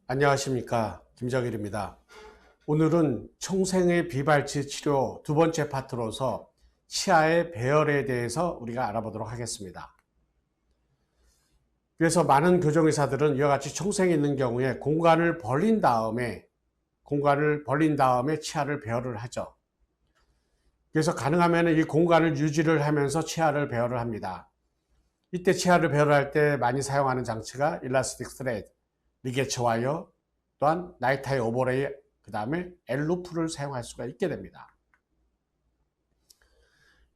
안녕하십니까, 김정일입니다. 오늘은 총생의 비발치 치료 두 번째 파트로서 치아의 배열에 대해서 우리가 알아보도록 하겠습니다. 그래서 많은 교정의사들은 이와 같이 총생이 있는 경우에 공간을 벌린 다음에 치아를 배열을 하죠. 그래서 가능하면 이 공간을 유지를 하면서 치아를 배열을 합니다. 이때 치아를 배열할 때 많이 사용하는 장치가 일라스틱 스레드, 리게처 와이어, 또한 나이타이 오버레이, 그 다음에 엘루프를 사용할 수가 있게 됩니다.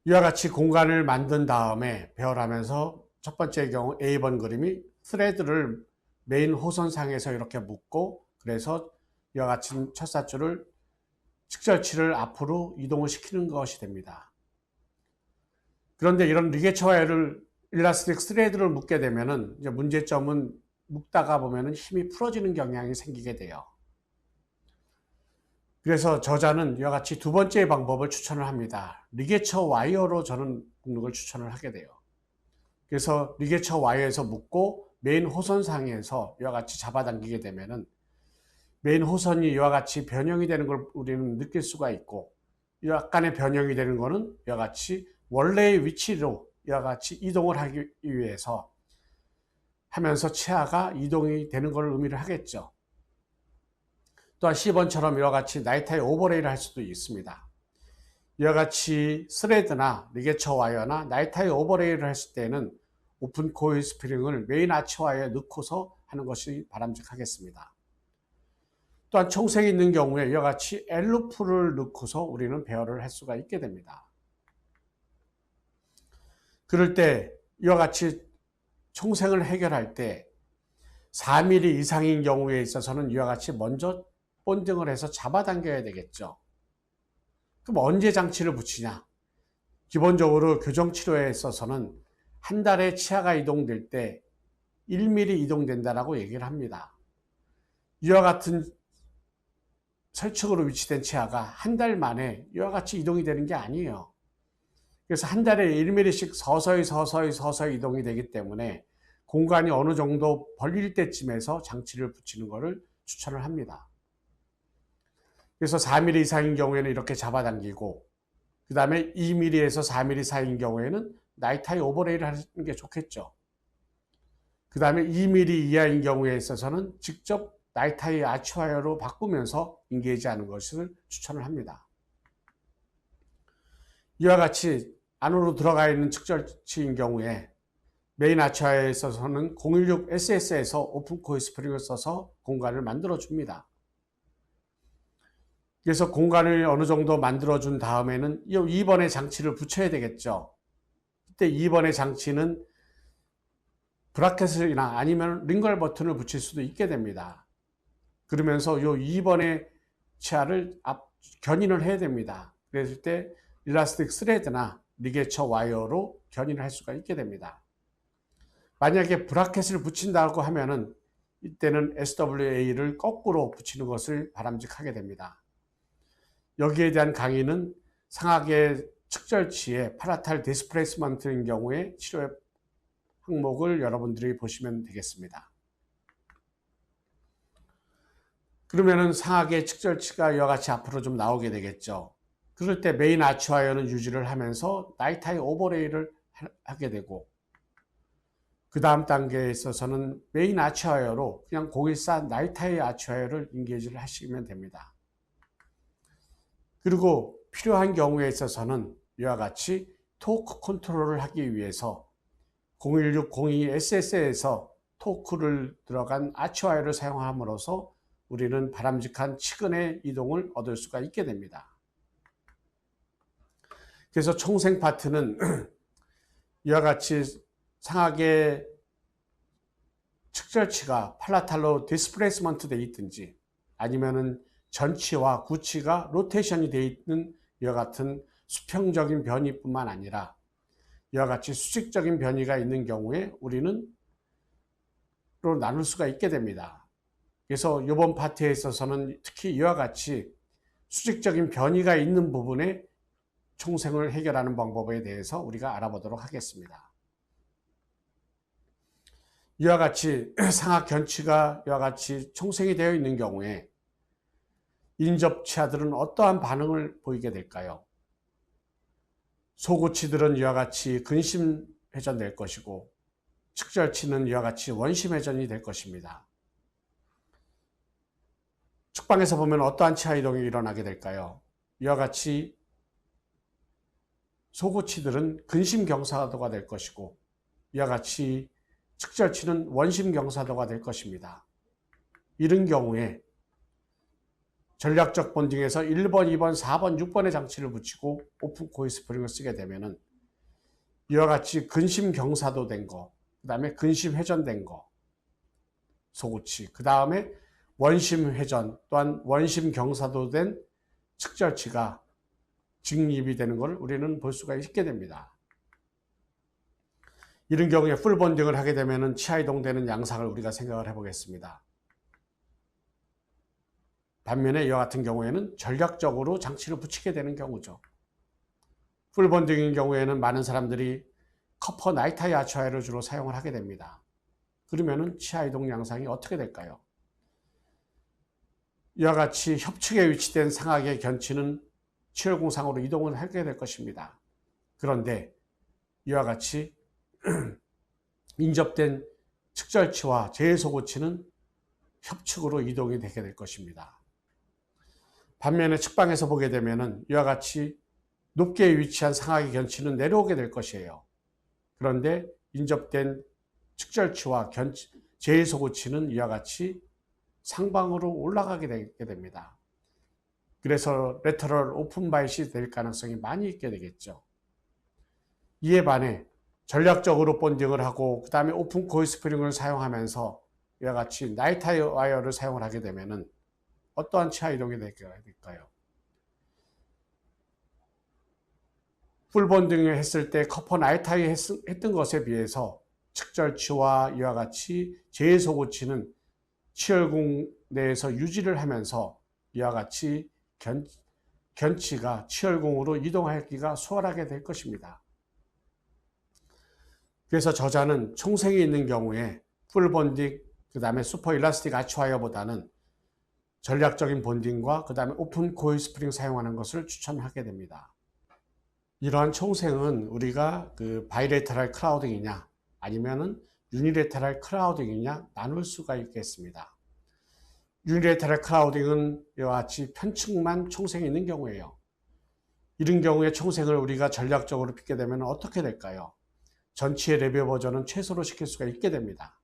이와 같이 공간을 만든 다음에 배열하면서 첫 번째 경우 A번 그림이 스레드를 메인 호선상에서 이렇게 묶고, 그래서 이와 같이 첫사줄을 측절치를 앞으로 이동을 시키는 것이 됩니다. 그런데 이런 리게처 와이어를 일라스틱 스레드를 묶게 되면은 이제 문제점은 묶다가 보면은 힘이 풀어지는 경향이 생기게 돼요. 그래서 저자는 이와 같이 두 번째 방법을 추천을 합니다. 리게처 와이어로 저는 묶는 걸 추천을 하게 돼요. 그래서 리게처 와이어에서 묶고 메인 호선상에서 이와 같이 잡아당기게 되면은 메인 호선이 이와 같이 변형이 되는 걸 우리는 느낄 수가 있고, 약간의 변형이 되는 거는 이와 같이 원래의 위치로 이와 같이 이동을 하기 위해서 하면서 치아가 이동이 되는 걸 의미를 하겠죠. 또한 C번처럼 이와 같이 나이타이 오버레이를 할 수도 있습니다. 이와 같이 스레드나 리게처 와이어나 나이타이 오버레이를 했을 때는 오픈 코일 스프링을 메인 아치 와이어에 넣고서 하는 것이 바람직하겠습니다. 또한 총생이 있는 경우에 이와 같이 엘루프를 넣고서 우리는 배열을 할 수가 있게 됩니다. 그럴 때 이와 같이 총생을 해결할 때 4mm 이상인 경우에 있어서는 이와 같이 먼저 본딩을 해서 잡아당겨야 되겠죠. 그럼 언제 장치를 붙이냐? 기본적으로 교정치료에 있어서는 한 달에 치아가 이동될 때 1mm 이동된다라고 얘기를 합니다. 이와 같은 설측으로 위치된 치아가 한 달 만에 이와 같이 이동이 되는 게 아니에요. 그래서 한 달에 1mm씩 서서히 이동이 되기 때문에 공간이 어느 정도 벌릴 때쯤에서 장치를 붙이는 것을 추천을 합니다. 그래서 4mm 이상인 경우에는 이렇게 잡아당기고, 그 다음에 2mm에서 4mm 사이인 경우에는 나이타이 오버레이를 하는 게 좋겠죠. 그 다음에 2mm 이하인 경우에 있어서는 직접 나이타이 아치와이어로 바꾸면서 인게이지하는 것을 추천을 합니다. 이와 같이 안으로 들어가 있는 측절치인 경우에 메인 아치와이어에 있어서는 016 SS에서 오픈 코일 스프링을 써서 공간을 만들어 줍니다. 그래서 공간을 어느 정도 만들어준 다음에는 2번의 장치를 붙여야 되겠죠. 이때 2번의 장치는 브라켓이나 아니면 링걸 버튼을 붙일 수도 있게 됩니다. 그러면서 이 2번의 치아를 견인을 해야 됩니다. 그랬을 때 일라스틱 스레드나 리게처 와이어로 견인을 할 수가 있게 됩니다. 만약에 브라켓을 붙인다고 하면은 이때는 SWA를 거꾸로 붙이는 것을 바람직하게 됩니다. 여기에 대한 강의는 상하계 측절치의 파라탈 디스플레이스먼트인 경우에 치료 항목을 여러분들이 보시면 되겠습니다. 그러면은 상하계 측절치가 이와 같이 앞으로 좀 나오게 되겠죠. 그럴 때 메인 아치와이어는 유지를 하면서 나이타이 오버레이를 하게 되고, 그 다음 단계에 있어서는 메인 아치와이어로 그냥 014 나이타이 아치와이어를 인게이지를 하시면 됩니다. 그리고 필요한 경우에 있어서는 이와 같이 토크 컨트롤을 하기 위해서 01602 SS에서 토크를 들어간 아치와이어를 사용함으로써 우리는 바람직한 치근의 이동을 얻을 수가 있게 됩니다. 그래서 총생 파트는 이와 같이 상하계 측절치가 팔라탈로 디스플레이스먼트 되어 있든지 아니면은 전치와 구치가 로테이션이 되어 있는 이와 같은 수평적인 변이뿐만 아니라 이와 같이 수직적인 변이가 있는 경우에 우리는 로 나눌 수가 있게 됩니다. 그래서 이번 파트에 있어서는 특히 이와 같이 수직적인 변이가 있는 부분에 총생을 해결하는 방법에 대해서 우리가 알아보도록 하겠습니다. 이와 같이 상악 견치가 이와 같이 총생이 되어 있는 경우에 인접치아들은 어떠한 반응을 보이게 될까요? 소구치들은 이와 같이 근심 회전될 것이고 측절치는 이와 같이 원심 회전이 될 것입니다. 측방에서 보면 어떠한 치아 이동이 일어나게 될까요? 이와 같이 소구치들은 근심 경사도가 될 것이고 이와 같이 측절치는 원심 경사도가 될 것입니다. 이런 경우에 전략적 본딩에서 1번, 2번, 4번, 6번의 장치를 붙이고 오픈 코일 스프링을 쓰게 되면은 이와 같이 근심 경사도 된 거, 그 다음에 근심 회전된 거, 소구치, 그 다음에 원심 회전 또한 원심 경사도 된 측절치가 직립이 되는 것을 우리는 볼 수가 있게 됩니다. 이런 경우에 풀 본딩을 하게 되면 치아 이동되는 양상을 우리가 생각을 해보겠습니다. 반면에 이와 같은 경우에는 전략적으로 장치를 붙이게 되는 경우죠. 풀 본딩인 경우에는 많은 사람들이 커퍼 나이타이 아치와이어를 주로 사용을 하게 됩니다. 그러면은 치아 이동 양상이 어떻게 될까요? 이와 같이 협측에 위치된 상악의 견치는 치열공상으로 이동을 하게 될 것입니다. 그런데 이와 같이 인접된 측절치와 제소고치는 협측으로 이동이 되게 될 것입니다. 반면에 측방에서 보게 되면 이와 같이 높게 위치한 상악의 견치는 내려오게 될 것이에요. 그런데 인접된 측절치와 제소고치는 이와 같이 상방으로 올라가게 되게 됩니다. 그래서 레터럴 오픈 바이시 될 가능성이 많이 있게 되겠죠. 이에 반해 전략적으로 본딩을 하고 그 다음에 오픈 코일 스프링을 사용하면서 이와 같이 나이타이 와이어를 사용을 하게 되면 어떠한 치아 이동이 될까요? 풀 본딩을 했을 때 커퍼 나이타이 했던 것에 비해서 측절치와 이와 같이 제소고치는 치열궁 내에서 유지를 하면서 이와 같이 견치가 치열궁으로 이동하기가 수월하게 될 것입니다. 그래서 저자는 총생이 있는 경우에 풀 본딩, 그 다음에 슈퍼 일라스틱 아치와이어보다는 전략적인 본딩과 그 다음에 오픈 코일 스프링 사용하는 것을 추천하게 됩니다. 이러한 총생은 우리가 그 바이레터럴 크라우딩이냐 아니면은 유니레터럴 크라우딩이냐 나눌 수가 있겠습니다. 유니레터럴 크라우딩은 이와 같이 편측만 총생이 있는 경우예요. 이런 경우에 총생을 우리가 전략적으로 빚게 되면 어떻게 될까요? 전치의 레비오 버전은 최소로 시킬 수가 있게 됩니다.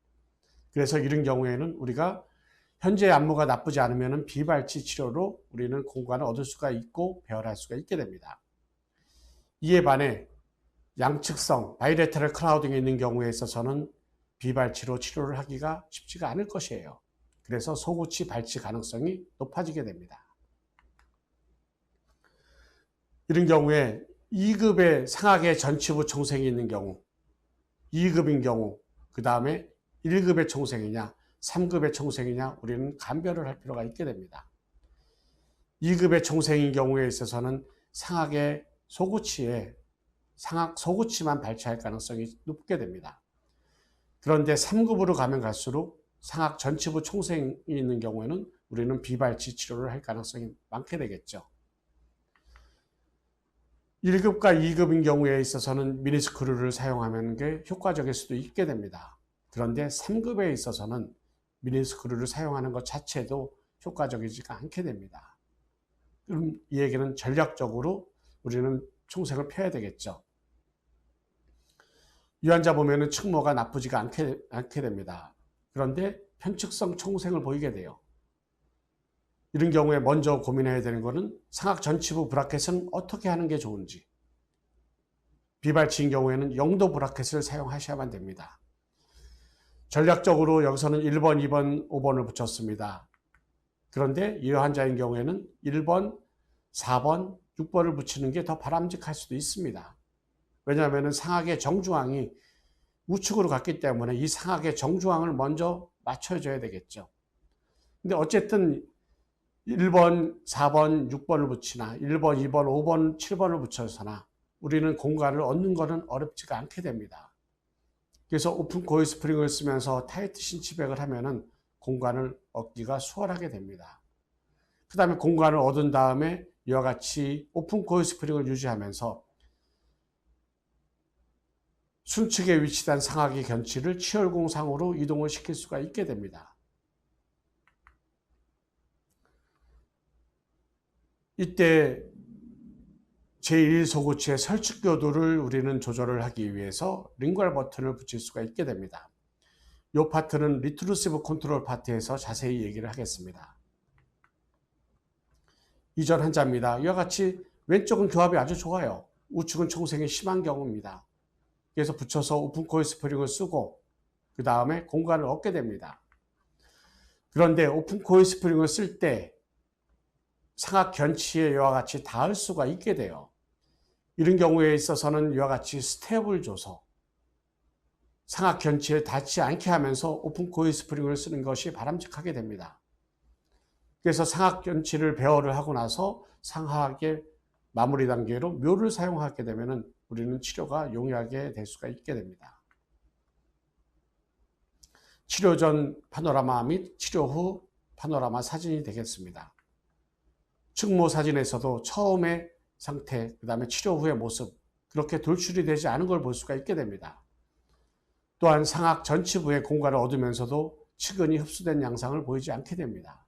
그래서 이런 경우에는 우리가 현재 안무가 나쁘지 않으면 비발치 치료로 우리는 공간을 얻을 수가 있고 배열할 수가 있게 됩니다. 이에 반해 양측성 바이레터럴 크라우딩이 있는 경우에 있어서는 비발치로 치료를 하기가 쉽지가 않을 것이에요. 그래서 소구치 발치 가능성이 높아지게 됩니다. 이런 경우에 2급의 상악의 전치부 총생이 있는 경우, 2급인 경우, 그 다음에 1급의 총생이냐, 3급의 총생이냐 우리는 감별을 할 필요가 있게 됩니다. 2급의 총생인 경우에 있어서는 상악의 소구치에 상악 소구치만 발치할 가능성이 높게 됩니다. 그런데 3급으로 가면 갈수록 상악 전치부 총생이 있는 경우에는 우리는 비발치 치료를 할 가능성이 많게 되겠죠. 1급과 2급인 경우에 있어서는 미니스크루를 사용하는 게 효과적일 수도 있게 됩니다. 그런데 3급에 있어서는 미니스크루를 사용하는 것 자체도 효과적이지가 않게 됩니다. 그럼 이 얘기는 전략적으로 우리는 총생을 펴야 되겠죠. 이 환자 보면은 측모가 나쁘지가 않게 됩니다. 그런데 편측성 총생을 보이게 돼요. 이런 경우에 먼저 고민해야 되는 것은 상악 전치부 브라켓은 어떻게 하는 게 좋은지. 비발치인 경우에는 영도 브라켓을 사용하셔야만 됩니다. 전략적으로 여기서는 1번, 2번, 5번을 붙였습니다. 그런데 이 환자인 경우에는 1번, 4번, 6번을 붙이는 게 더 바람직할 수도 있습니다. 왜냐하면 상악의 정중앙이 우측으로 갔기 때문에 이 상악의 정중앙을 먼저 맞춰줘야 되겠죠. 근데 어쨌든 1번, 4번, 6번을 붙이나 1번, 2번, 5번, 7번을 붙여서나 우리는 공간을 얻는 것은 어렵지가 않게 됩니다. 그래서 오픈 코일 스프링을 쓰면서 타이트 신치백을 하면은 공간을 얻기가 수월하게 됩니다. 그 다음에 공간을 얻은 다음에 이와 같이 오픈 코일 스프링을 유지하면서 순측에 위치한 상하계 견치를 치열공상으로 이동을 시킬 수가 있게 됩니다. 이때 제1소구치의 설축교도를 우리는 조절을 하기 위해서 링괄 버튼을 붙일 수가 있게 됩니다. 이 파트는 리트루시브 컨트롤 파트에서 자세히 얘기를 하겠습니다. 이전 한자입니다. 이와 같이 왼쪽은 교합이 아주 좋아요. 우측은 총생이 심한 경우입니다. 그래서 붙여서 오픈 코일 스프링을 쓰고 그 다음에 공간을 얻게 됩니다. 그런데 오픈 코일 스프링을 쓸 때 상하 견치에 이와 같이 닿을 수가 있게 돼요. 이런 경우에 있어서는 이와 같이 스텝을 줘서 상하 견치에 닿지 않게 하면서 오픈 코일 스프링을 쓰는 것이 바람직하게 됩니다. 그래서 상하 견치를 배열을 하고 나서 상하하게 마무리 단계로 묘를 사용하게 되면 우리는 치료가 용이하게 될 수가 있게 됩니다. 치료 전 파노라마 및 치료 후 파노라마 사진이 되겠습니다. 측모 사진에서도 처음의 상태, 그 다음에 치료 후의 모습, 그렇게 돌출이 되지 않은 걸 볼 수가 있게 됩니다. 또한 상악 전치부의 공간을 얻으면서도 측은이 흡수된 양상을 보이지 않게 됩니다.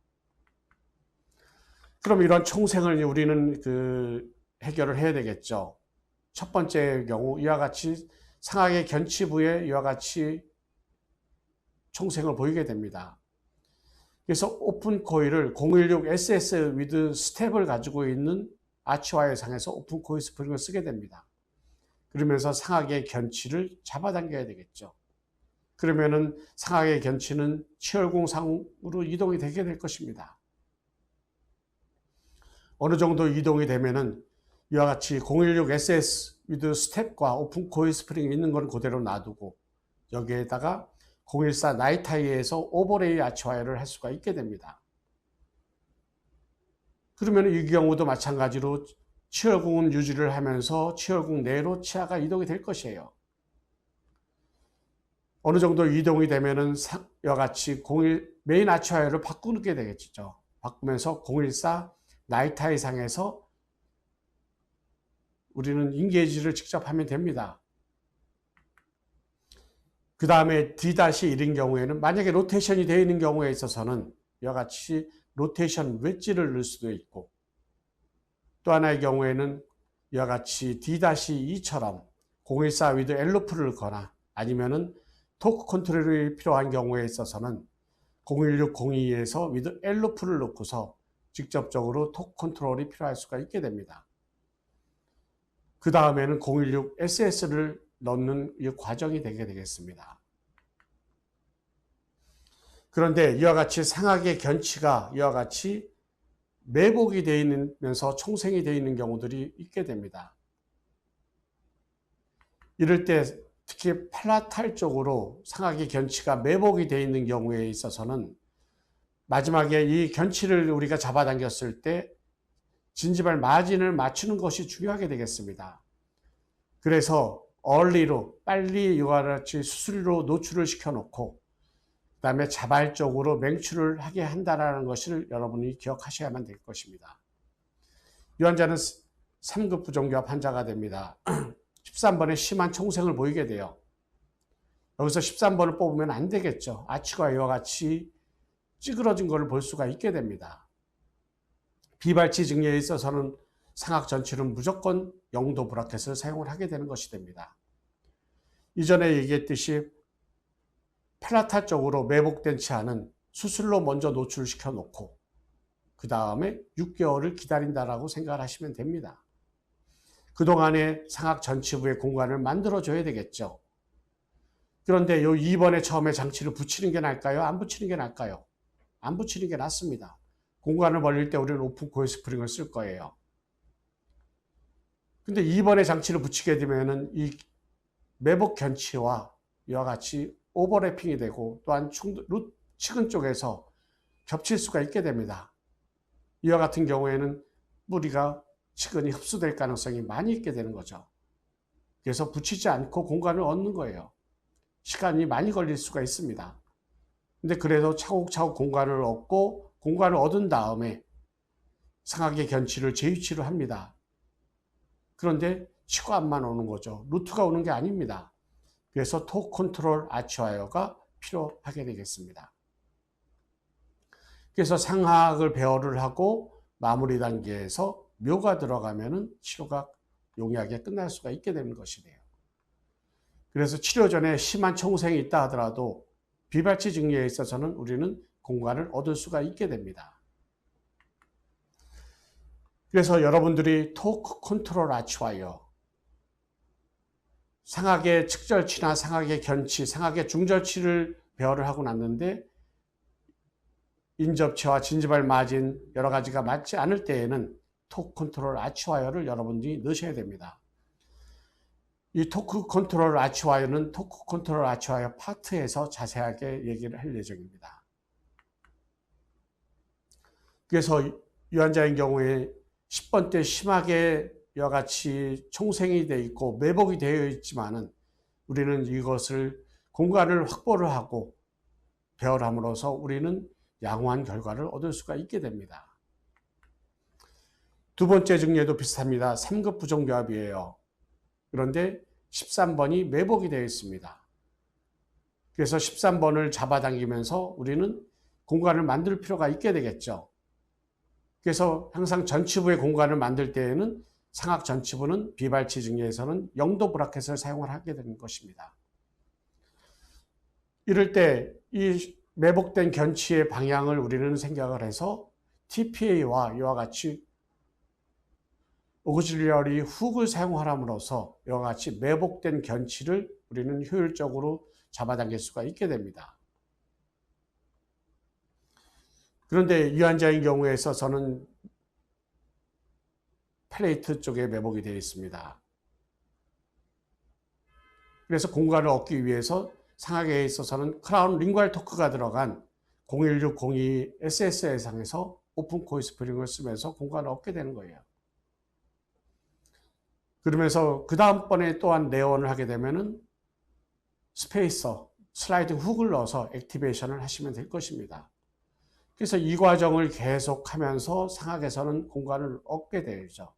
그럼 이런 총생을 우리는 해결을 해야 되겠죠. 첫 번째 경우 이와 같이 상악의 견치부에 이와 같이 총생을 보이게 됩니다. 그래서 오픈 코일을 016SS 위드 스텝을 가지고 있는 아치와이어 상에서 오픈 코일 스프링을 쓰게 됩니다. 그러면서 상악의 견치를 잡아당겨야 되겠죠. 그러면은 상악의 견치는 치열공상으로 이동이 되게 될 것입니다. 어느 정도 이동이 되면은 이와 같이 016SS 위드 스텝과 오픈 코일 스프링이 있는 건 그대로 놔두고 여기에다가 014 나이타이에서 오버레이 아치와이어를 할 수가 있게 됩니다. 그러면 이 경우도 마찬가지로 치열궁은 유지를 하면서 치열궁 내로 치아가 이동이 될 것이에요. 어느 정도 이동이 되면은 이와 같이 메인 아치와이어를 바꾸게 되겠죠. 바꾸면서 014 나이타이 상에서 우리는 인게이지를 직접 하면 됩니다. 그 다음에 D-1인 경우에는 만약에 로테이션이 되어 있는 경우에 있어서는 이와 같이 로테이션 웨지를 넣을 수도 있고 또 하나의 경우에는 이와 같이 D-2처럼 014 위드 엘로프를 넣거나 아니면은 토크 컨트롤이 필요한 경우에 있어서는 01602에서 위드 엘로프를 넣고서 직접적으로 토크 컨트롤이 필요할 수가 있게 됩니다. 그 다음에는 016SS를 넣는 이 과정이 되게 되겠습니다. 그런데 이와 같이 상악의 견치가 이와 같이 매복이 되어 있으면서 총생이 되어 있는 경우들이 있게 됩니다. 이럴 때 특히 팔라탈 쪽으로 상악의 견치가 매복이 되어 있는 경우에 있어서는 마지막에 이 견치를 우리가 잡아당겼을 때 진지발 마진을 맞추는 것이 중요하게 되겠습니다. 그래서 얼리로 빨리 이와 같이 수술로 노출을 시켜놓고 그 다음에 자발적으로 맹출을 하게 한다는 것을 여러분이 기억하셔야만 될 것입니다. 이 환자는 3급 부종교합 환자가 됩니다. 13번에 심한 총생을 보이게 돼요. 여기서 13번을 뽑으면 안 되겠죠. 아치가 이와 같이 찌그러진 것을 볼 수가 있게 됩니다. 비발치 증례에 있어서는 상악 전치는 무조건 0도 브라켓을 사용을 하게 되는 것이 됩니다. 이전에 얘기했듯이 팔라탈 쪽으로 매복된 치아는 수술로 먼저 노출시켜 놓고 그 다음에 6개월을 기다린다라고 생각을 하시면 됩니다. 그동안에 상악 전치부의 공간을 만들어 줘야 되겠죠. 그런데 요 2번에 처음에 장치를 붙이는 게 나을까요? 안 붙이는 게 나을까요? 안 붙이는 게 낫습니다. 공간을 벌릴 때 우리는 오픈 코일 스프링을 쓸 거예요. 근데 2번에 장치를 붙이게 되면은 이 매복 견치와 이와 같이 오버래핑이 되고 또한 측은 쪽에서 겹칠 수가 있게 됩니다. 이와 같은 경우에는 뿌리가 측은이 흡수될 가능성이 많이 있게 되는 거죠. 그래서 붙이지 않고 공간을 얻는 거예요. 시간이 많이 걸릴 수가 있습니다. 근데 그래도 차곡차곡 공간을 얻고 공간을 얻은 다음에 상하계 견치를 재위치를 합니다. 그런데 치고압만 오는 거죠. 루트가 오는 게 아닙니다. 그래서 토 컨트롤 아치와이어가 필요하게 되겠습니다. 그래서 상하악을 배열을 하고 마무리 단계에서 묘가 들어가면은 치료가 용이하게 끝날 수가 있게 되는 것이래요. 그래서 치료 전에 심한 총생이 있다 하더라도 비발치 증리에 있어서는 우리는 공간을 얻을 수가 있게 됩니다. 그래서 여러분들이 토크 컨트롤 아치와이어, 상하계 측절치나 상하계 견치, 상하계 중절치를 배열을 하고 났는데 인접치와 진지발 마진 여러 가지가 맞지 않을 때에는 토크 컨트롤 아치와이어를 여러분들이 넣으셔야 됩니다. 이 토크 컨트롤 아치와이어는 토크 컨트롤 아치와이어 파트에서 자세하게 얘기를 할 예정입니다. 그래서 이 환자의 경우에 10번 때 심하게 이와 같이 총생이 되어 있고 매복이 되어 있지만은 우리는 이것을 공간을 확보를 하고 배열함으로써 우리는 양호한 결과를 얻을 수가 있게 됩니다. 두 번째 증례도 비슷합니다. 3급 부종교합이에요. 그런데 13번이 매복이 되어 있습니다. 그래서 13번을 잡아당기면서 우리는 공간을 만들 필요가 있게 되겠죠. 그래서 항상 전치부의 공간을 만들 때에는 상악 전치부는 비발치 증례에서는 0도 브라켓을 사용을 하게 되는 것입니다. 이럴 때 이 매복된 견치의 방향을 우리는 생각을 해서 TPA와 이와 같이 오그질리어리 훅을 사용함으로써 이와 같이 매복된 견치를 우리는 효율적으로 잡아당길 수가 있게 됩니다. 그런데 이 환자의 경우에 있어서는 플레이트 쪽에 매복이 되어 있습니다. 그래서 공간을 얻기 위해서 상하계에 있어서는 크라운 링괄 토크가 들어간 01602 SS 해상에서 오픈 코일 스프링을 쓰면서 공간을 얻게 되는 거예요. 그러면서 그 다음번에 또한 내원을 하게 되면은 스페이서, 슬라이딩 훅을 넣어서 액티베이션을 하시면 될 것입니다. 그래서 이 과정을 계속하면서 상악에서는 공간을 얻게 되죠.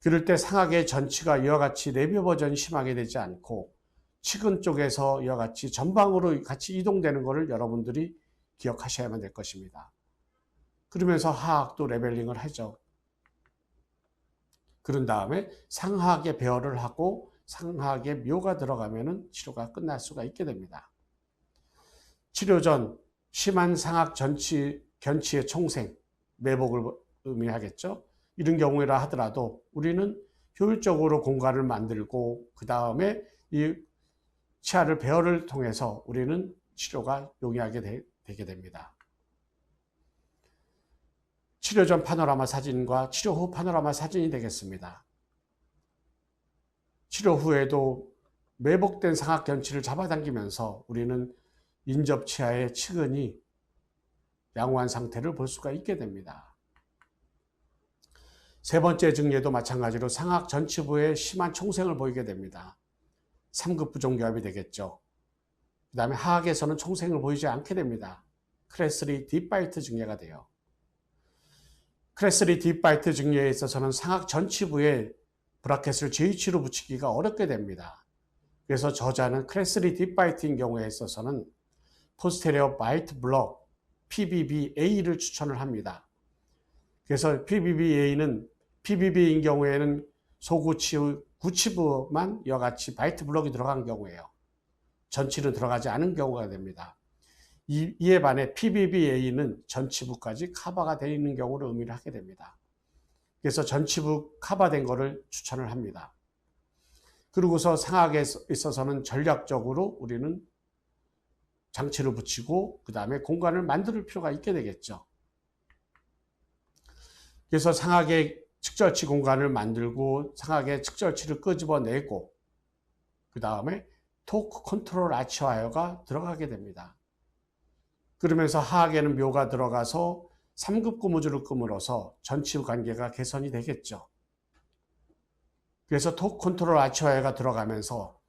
그럴 때 상악의 전치가 이와 같이 내비 버전이 심하게 되지 않고 측은 쪽에서 이와 같이 전방으로 같이 이동되는 것을 여러분들이 기억하셔야만 될 것입니다. 그러면서 하악도 레벨링을 하죠. 그런 다음에 상하악의 배열을 하고 상하악의 묘가 들어가면 치료가 끝날 수가 있게 됩니다. 치료 전 심한 상악 견치의 총생, 매복을 의미하겠죠. 이런 경우라 하더라도 우리는 효율적으로 공간을 만들고 그 다음에 이 치아를 배열을 통해서 우리는 치료가 용이하게 되게 됩니다. 치료 전 파노라마 사진과 치료 후 파노라마 사진이 되겠습니다. 치료 후에도 매복된 상악 견치를 잡아당기면서 우리는 인접 치아의 측은이 양호한 상태를 볼 수가 있게 됩니다. 세 번째 증례도 마찬가지로 상악 전치부에 심한 총생을 보이게 됩니다. 3급 부종교합이 되겠죠. 그 다음에 하악에서는 총생을 보이지 않게 됩니다. 크레스리 딥바이트 증례가 돼요. 크레스리 딥바이트 증례에 있어서는 상악 전치부에 브라켓을 제위치로 붙이기가 어렵게 됩니다. 그래서 저자는 크레스리 딥바이트인 경우에 있어서는 포스테리어 바이트 블럭 PBBA를 추천을 합니다. 그래서 PBBA는 PBB인 경우에는 구치부만 이와 같이 바이트 블럭이 들어간 경우예요. 전치는 들어가지 않은 경우가 됩니다. 이에 반해 PBBA는 전치부까지 커버가 되어 있는 경우를 의미를 하게 됩니다. 그래서 전치부 커버된 거를 추천을 합니다. 그리고서 상악에 있어서는 전략적으로 우리는 장치를 붙이고 그 다음에 공간을 만들 필요가 있게 되겠죠. 그래서 상악의 측절치 공간을 만들고 상악의 측절치를 끄집어내고 그 다음에 토크 컨트롤 아치와이어가 들어가게 됩니다. 그러면서 하악에는 묘가 들어가서 3급 고무줄을 끔으로써 전치부 관계가 개선이 되겠죠. 그래서 토크 컨트롤 아치와이어가 들어가면서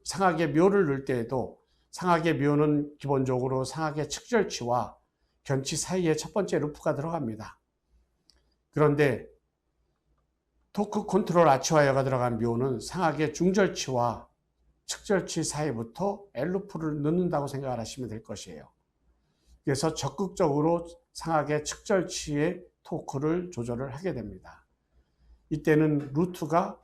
상하계 묘를 넣을 때에도 상하계 묘는 기본적으로 상하계 측절치와 견치 사이에 첫 번째 루프가 들어갑니다. 그런데 토크 컨트롤 아치와이어가 들어간 묘는 상하계 중절치와 측절치 사이부터 L루프를 넣는다고 생각을 하시면 될 것이에요. 그래서 적극적으로 상하계 측절치의 토크를 조절을 하게 됩니다. 이때는 루트가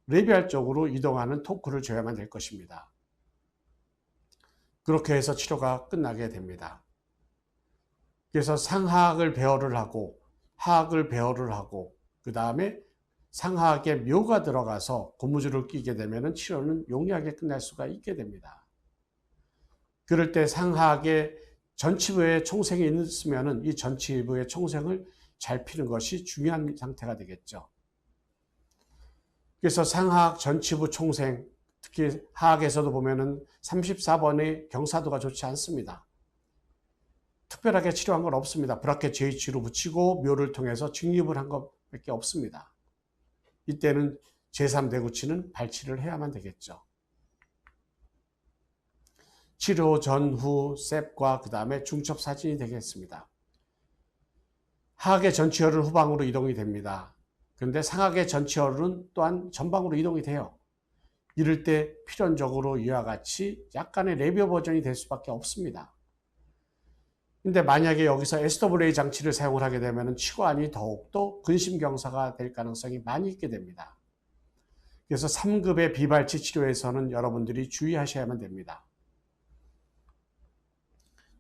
레비알 쪽으로 이동하는 토크를 줘야만 될 것입니다. 그렇게 해서 치료가 끝나게 됩니다. 그래서 상하악을 배열을 하고 하악을 배열을 하고 그 다음에 상하악에 묘가 들어가서 고무줄을 끼게 되면 치료는 용이하게 끝날 수가 있게 됩니다. 그럴 때 상하악에 전치부에 총생이 있으면 이 전치부의 총생을 잘 피는 것이 중요한 상태가 되겠죠. 그래서 상하악 전치부 총생, 특히 하악에서도 보면은 34번의 경사도가 좋지 않습니다. 특별하게 치료한 건 없습니다. 브라켓 JH로 붙이고 묘를 통해서 증입을 한 것밖에 없습니다. 이때는 제3대구치는 발치를 해야만 되겠죠. 치료 전후 셉과 그 다음에 중첩 사진이 되겠습니다. 하악의 전치혈은 후방으로 이동이 됩니다. 그런데 상하악의 전치혈은 또한 전방으로 이동이 돼요. 이럴 때 필연적으로 이와 같이 약간의 레비오 버전이 될 수밖에 없습니다. 근데 만약에 여기서 SWA 장치를 사용을 하게 되면 치관이 더욱더 근심경사가 될 가능성이 많이 있게 됩니다. 그래서 3급의 비발치 치료에서는 여러분들이 주의하셔야만 됩니다.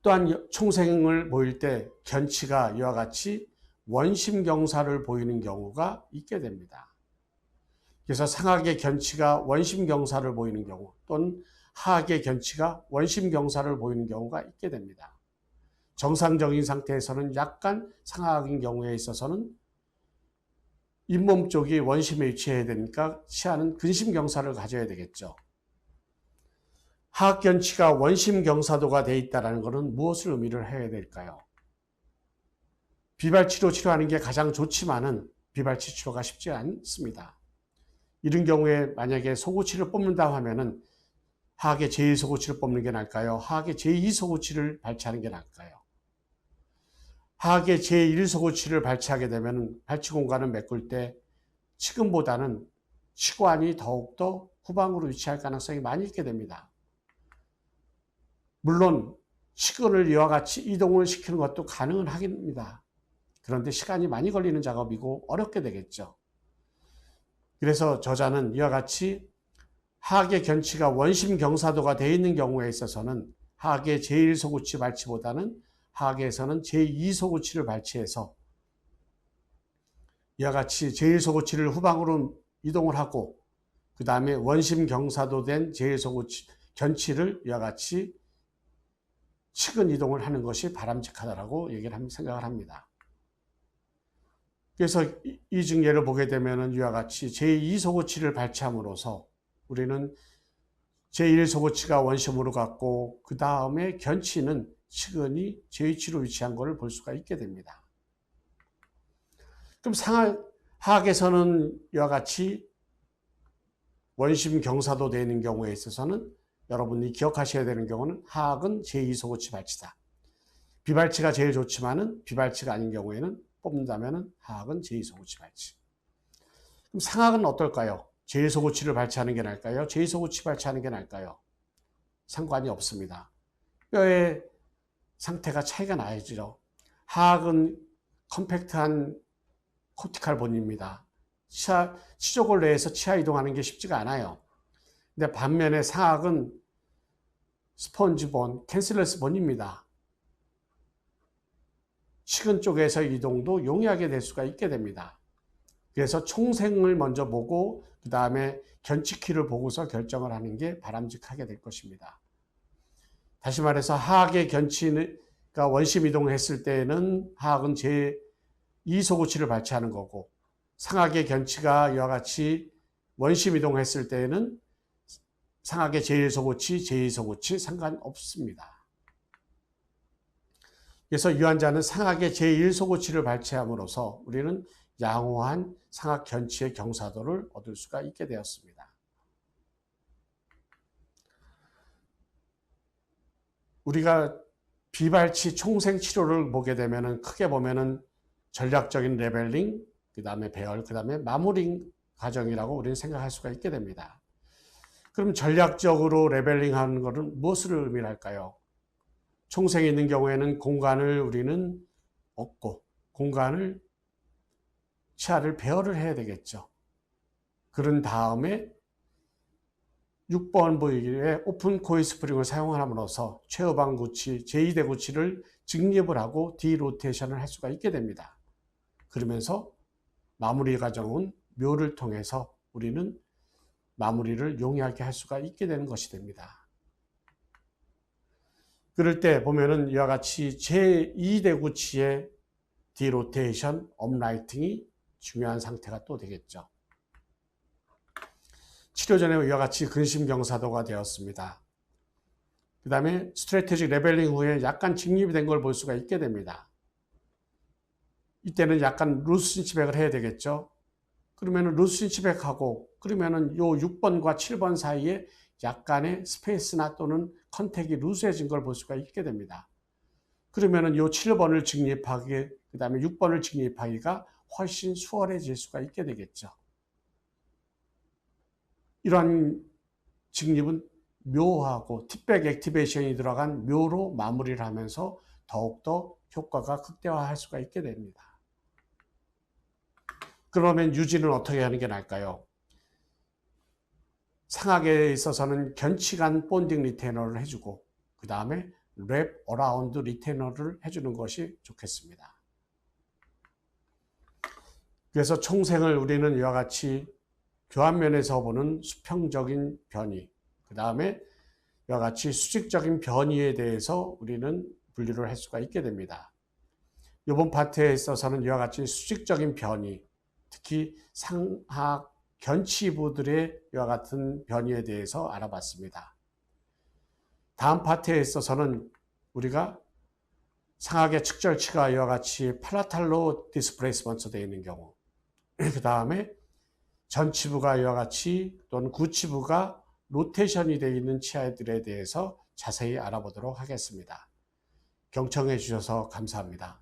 또한 총생을 보일 때 견치가 이와 같이 원심경사를 보이는 경우가 있게 됩니다. 그래서 상하악의 견치가 원심경사를 보이는 경우 또는 하악의 견치가 원심경사를 보이는 경우가 있게 됩니다. 정상적인 상태에서는 약간 상하악인 경우에 있어서는 잇몸 쪽이 원심에 위치해야 되니까 치아는 근심경사를 가져야 되겠죠. 하악견치가 원심경사도가 되어 있다는 것은 무엇을 의미를 해야 될까요? 비발치로 치료하는 게 가장 좋지만은 비발치 치료가 쉽지 않습니다. 이런 경우에 만약에 소구치를 뽑는다 하면은 하악의 제1소구치를 뽑는 게 나을까요? 하악의 제2소구치를 발치하는 게 나을까요? 하악의 제1소구치를 발치하게 되면 발치 공간을 메꿀 때 치근보다는 치관이 더욱더 후방으로 위치할 가능성이 많이 있게 됩니다. 물론 치근을 이와 같이 이동을 시키는 것도 가능은 합니다. 그런데 시간이 많이 걸리는 작업이고 어렵게 되겠죠. 그래서 저자는 이와 같이 하악의 견치가 원심경사도가 되어 있는 경우에 있어서는 하악의 제1소구치 발치보다는 하악에서는 제2소구치를 발치해서 이와 같이 제1소구치를 후방으로 이동을 하고 그 다음에 원심경사도 된 제1소구치 견치를 이와 같이 치근 이동을 하는 것이 바람직하다고 생각을 합니다. 그래서 이 증예를 보게 되면 이와 같이 제2소구치를 발치함으로써 우리는 제1소구치가 원심으로 갔고 그 다음에 견치는 치근이 제2치로 위치한 것을 볼 수가 있게 됩니다. 그럼 하악에서는 이와 같이 원심 경사도 되는 경우에 있어서는 여러분이 기억하셔야 되는 경우는 하악은 제2소구치 발치다. 비발치가 제일 좋지만은 비발치가 아닌 경우에는 뽑는다면은 하악은 제2소구치 발치. 그럼 상악은 어떨까요? 제1소구치를 발치하는 게 나을까요? 제2소구치 발치하는 게 나을까요? 상관이 없습니다. 뼈의 상태가 차이가 나야죠. 하악은 컴팩트한 코티칼 본입니다. 치조골 내에서 치아 이동하는 게 쉽지가 않아요. 근데 반면에 상악은 스펀지본, 캔슬러스 본입니다. 치근 쪽에서 이동도 용이하게 될 수가 있게 됩니다. 그래서 총생을 먼저 보고 그 다음에 견치키를 보고서 결정을 하는 게 바람직하게 될 것입니다. 다시 말해서 하악의 견치가 원심 이동을 했을 때에는 하악은 제2소구치를 발치하는 거고 상악의 견치가 이와 같이 원심 이동했을 때에는 상악의 제1소구치, 제2소구치 상관없습니다. 그래서 이 환자는 상악의 제1소구치를 발치함으로써 우리는 양호한 상악 견치의 경사도를 얻을 수가 있게 되었습니다. 우리가 비발치 총생 치료를 보게 되면은 크게 보면은 전략적인 레벨링, 그 다음에 배열, 그 다음에 마무리 과정이라고 우리는 생각할 수가 있게 됩니다. 그럼 전략적으로 레벨링 하는 것은 무엇을 의미할까요? 총생이 있는 경우에는 공간을 우리는 얻고 공간을 치아를 배열을 해야 되겠죠. 그런 다음에 6번 부위에 오픈 코일 스프링을 사용함으로써 최후방 구치, 제2대 구치를 직립을 하고 디로테이션을 할 수가 있게 됩니다. 그러면서 마무리 과정은 묘를 통해서 우리는 마무리를 용이하게 할 수가 있게 되는 것이 됩니다. 그럴 때 보면은 이와 같이 제2대 구치의 디로테이션, 업라이팅이 중요한 상태가 또 되겠죠. 치료 전에 이와 같이 근심경사도가 되었습니다. 그 다음에 스트래테직 레벨링 후에 약간 직립이 된 걸 볼 수가 있게 됩니다. 이때는 약간 루스 인치백을 해야 되겠죠. 그러면은 루스 인치백하고 그러면은 요 6번과 7번 사이에 약간의 스페이스나 또는 컨택이 루스해진 걸 볼 수가 있게 됩니다. 그러면은 요 7번을 직립하기, 그 다음에 6번을 직립하기가 훨씬 수월해질 수가 있게 되겠죠. 이러한 직립은 묘하고 팁백 액티베이션이 들어간 묘로 마무리를 하면서 더욱더 효과가 극대화할 수가 있게 됩니다. 그러면 유지는 어떻게 하는 게 나을까요? 상하계에 있어서는 견치간 본딩 리테너를 해주고 그 다음에 랩 어라운드 리테너를 해주는 것이 좋겠습니다. 그래서 총생을 우리는 이와 같이 교환면에서 보는 수평적인 변이, 그 다음에 이와 같이 수직적인 변이에 대해서 우리는 분류를 할 수가 있게 됩니다. 이번 파트에 있어서는 이와 같이 수직적인 변이, 특히 상하 견치부들의 이와 같은 변이에 대해서 알아봤습니다. 다음 파트에 있어서는 우리가 상하계 측절치가 이와 같이 팔라탈로 디스플레이스먼트 되어 있는 경우, 그 다음에 전치부가 이와 같이 또는 구치부가 로테이션이 되어 있는 치아들에 대해서 자세히 알아보도록 하겠습니다. 경청해 주셔서 감사합니다.